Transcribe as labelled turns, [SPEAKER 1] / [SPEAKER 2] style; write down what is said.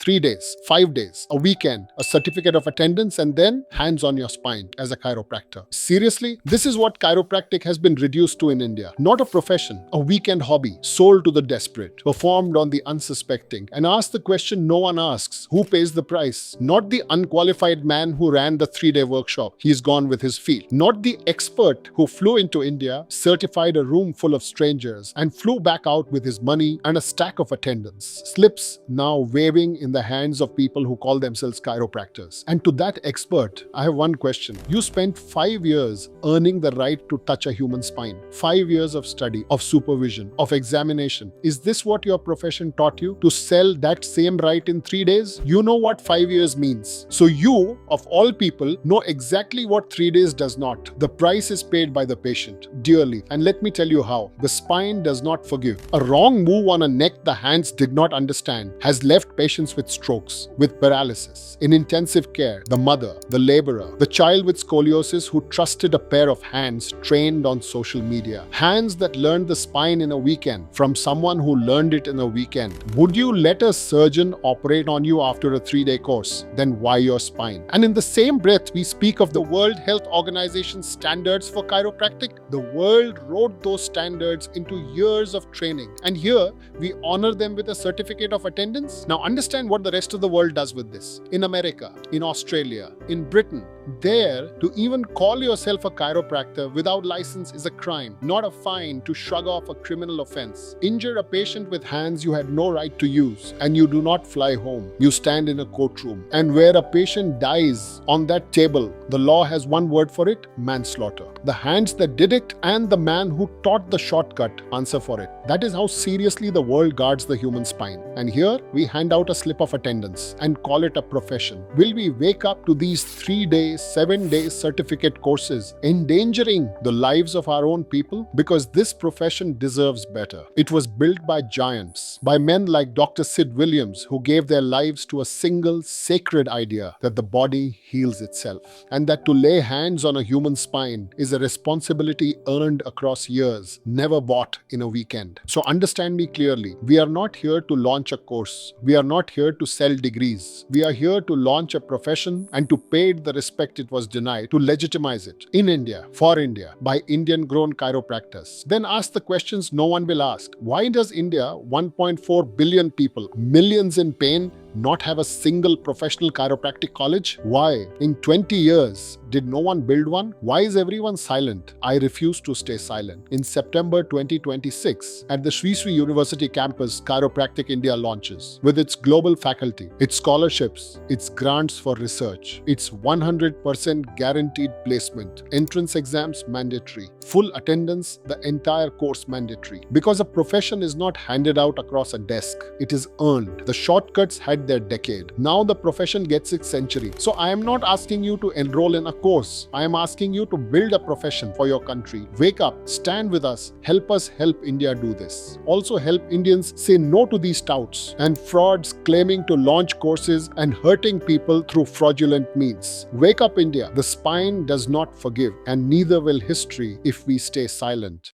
[SPEAKER 1] 3 days, 5 days, a weekend, a certificate of attendance, and then hands on your spine as a chiropractor. Seriously, this is what chiropractic has been reduced to in India. Not a profession, a weekend hobby, sold to the desperate, performed on the unsuspecting, and asked the question no one asks: who pays the price? Not the unqualified man who ran the 3-day workshop. He's gone with his field. Not the expert who flew into India, certified a room full of strangers, and flew back out with his money and a stack of attendance. Slips now waving in the hands of people who call themselves chiropractors. And to that expert, I have one question. You spent 5 years earning the right to touch a human spine. 5 years of study, of supervision, of examination. Is this what your profession taught you? To sell that same right in 3 days? You know what 5 years means. So you, of all people, know exactly what 3 days does not. The price is paid by the patient, dearly. And let me tell you how. The spine does not forgive. A wrong move on a neck the hands did not understand has left patients with strokes, with paralysis. In intensive care, the mother, the laborer, the child with scoliosis who trusted a pair of hands trained on social media. Hands that learned the spine in a weekend from someone who learned it in a weekend. Would you let a surgeon operate on you after a 3-day course? Then why your spine? And in the same breath, we speak of the World Health Organization standards for chiropractic. The world wrote those standards into years of training. And here, we honor them with a certificate of attendance. Now understand what the rest of the world does with this. In America, in Australia, in Britain, there, to even call yourself a chiropractor without license is a crime, not a fine to shrug off a criminal offense. Injure a patient with hands you had no right to use, and you do not fly home. You stand in a courtroom. And where a patient dies on that table, the law has one word for it: manslaughter. The hands that did it and the man who taught the shortcut answer for it. That is how seriously the world guards the human spine. And here, we hand out a slip of attendance and call it a profession. Will we wake up to these 3-day, 7-day certificate courses, endangering the lives of our own people? Because this profession deserves better. It was built by giants, by men like Dr. Sid Williams, who gave their lives to a single sacred idea that the body heals itself, and that to lay hands on a human spine is a responsibility earned across years, never bought in a weekend. So understand me clearly. We are not here to launch a course. We are not here to sell degrees. We are here to launch a profession and to pay the respect it was denied, to legitimize it in India, for India, by Indian-grown chiropractors. Then ask the questions no one will ask. Why does India, 1.4 billion people, millions in pain, not have a single professional chiropractic college? Why? In 20 years, did no one build one? Why is everyone silent? I refuse to stay silent. In September 2026, at the Sri Sri University campus, Chiropractic India launches with its global faculty, its scholarships, its grants for research, its 100% guaranteed placement, entrance exams mandatory, full attendance, the entire course mandatory. Because a profession is not handed out across a desk, it is earned. The shortcuts had their decade. Now the profession gets its century. So I am not asking you to enroll in a course. I am asking you to build a profession for your country. Wake up, stand with us, help help India do this. Also help Indians say no to these touts and frauds claiming to launch courses and hurting people through fraudulent means. Wake up, India. The spine does not forgive, and neither will history if we stay silent.